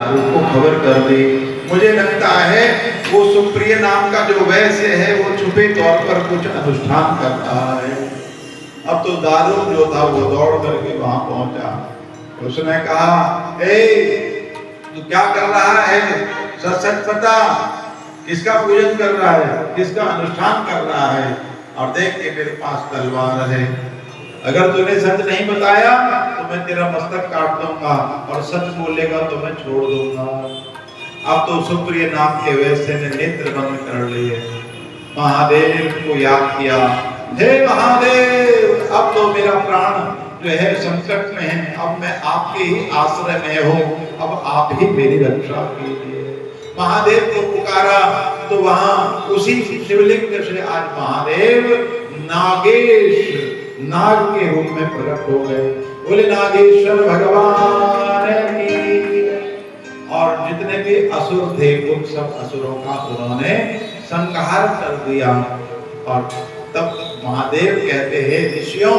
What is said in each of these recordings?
को खबर कर दी। मुझे लगता है वो सुप्रिय नाम का जो वैश्य है वो छुपे तौर पर कुछ अनुष्ठान कर रहा है। अब तो दारुण जो था वो दौड़ करके वहां पहुंचा। उसने कहा, ए तू क्या कर रहा है, सच सच बता, किसका पूजन कर रहा है, किसका अनुष्ठान कर रहा है, और देख के मेरे पास तलवार है, अगर तूने सच नहीं बताया तो मैं तेरा मस्तक काट दूंगा, और सच बोलेगा तो मैं छोड़ दूंगा। अब तो सुप्रिय नाम के वैश्य ने नेत्र बंद कर लिए, महादेव को याद किया, हे महादेव, अब तो मेरा प्राण जो है संकट में है, अब मैं आपके ही आश्रय में हूँ, अब आप ही मेरी रक्षा कीजिए। महादेव को पुकारा तो वहां उसी शिवलिंग से आज महादेव नागेश, नाग के रूप में प्रकट हो गए। बोले नागेश्वर भगवान की। और जितने भी असुर थे उन सब असुरों का उन्होंने संहार कर दिया। और तब महादेव कहते हैं, ऋषियों,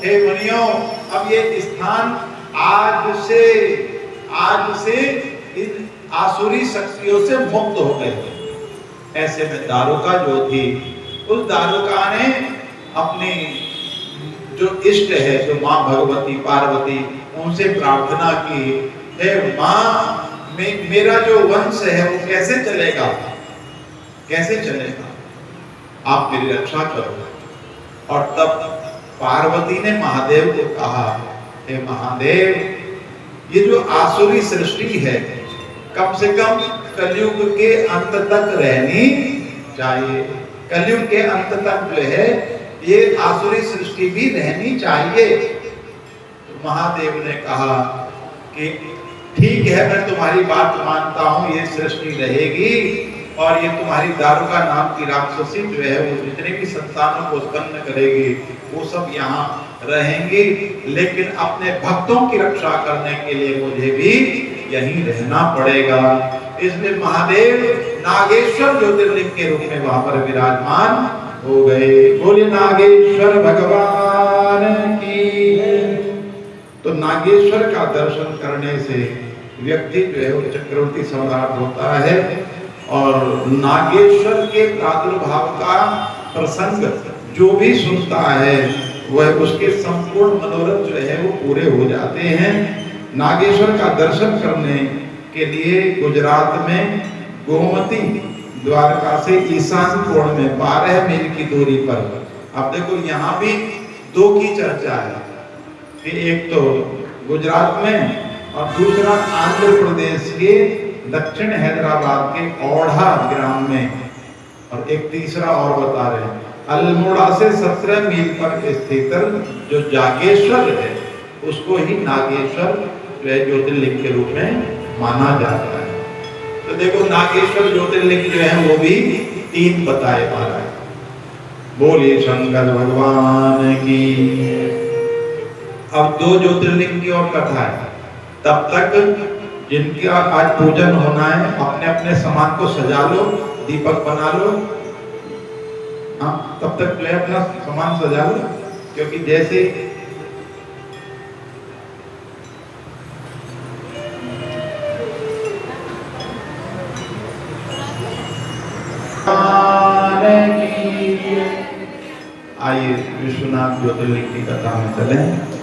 हे मुनियों, अब ये स्थान आज से इन आसुरी शक्तियों से मुक्त हो गए। ऐसे में दारुका जो थी, उस दारुका ने अपनी जो इष्ट है, जो माँ भगवती पार्वती, उनसे प्रार्थना की, हे माँ, मेरा जो वंश है वो कैसे चलेगा, कैसे चलेगा, आप मेरी रक्षा करो। और तब पार्वती ने महादेव को कहा, हे महादेव, ये जो आसुरी सृष्टि है कम से कम कलयुग के अंत तक रहनी चाहिए। कलयुग के अंत तक जो है ये आसुरी सृष्टि भी रहनी चाहिए। तो महादेव ने कहा कि ठीक है, मैं तुम्हारी बात मानता हूँ, ये सृष्टि रहेगी, और ये तुम्हारी दारुका नाम की राक्षसी जो है वो जितने भी संतानों को उत्पन्न करेगी वो सब यहाँ रहेंगी, लेकिन अपने भक्तों की रक्षा करने के लिए मुझे भी यहीं रहना पड़ेगा। इसलिए महादेव नागेश्वर ज्योतिर्लिंग के रूप में वहां पर विराजमान हो गए। बोले नागेश्वर भगवान की। तो नागेश्वर का दर्शन करने से व्यक्ति जो है वो चक्रवर्ती सम्राट होता है, और नागेश्वर के प्रादुर्भाव का प्रसंग जो भी सुनता है वह उसके संपूर्ण मनोरथ जो है वो पूरे हो जाते हैं। नागेश्वर का दर्शन करने के लिए गुजरात में गोमती द्वारका से ईशान कोण में 12 मील की दूरी पर, अब देखो यहाँ भी दो की चर्चा है कि एक तो गुजरात में और दूसरा आंध्र प्रदेश के दक्षिण हैदराबाद के औढ़ा ग्राम में, और एक तीसरा और बता रहे हैं अल्मोड़ा से 17 मील पर स्थित जो जागेश्वर है उसको ही नागेश्वर जो है ज्योतिर्लिंग के रूप में माना जाता है। तो देखो नागेश्वर ज्योतिर्लिंग जो है वो भी 3 बताए महाराज। बोलिए शंकर भगवान की। अब 2 ज्योतिर्लिंग की और कथा है। तब तक जिनका आज पूजन होना है अपने अपने सामान को सजा लो, दीपक बना लो, हाँ, तब तक जो है अपना सामान सजा लो, क्योंकि जैसे आइए विश्वनाथ ज्योतिर्लिंग की कथा में चलें।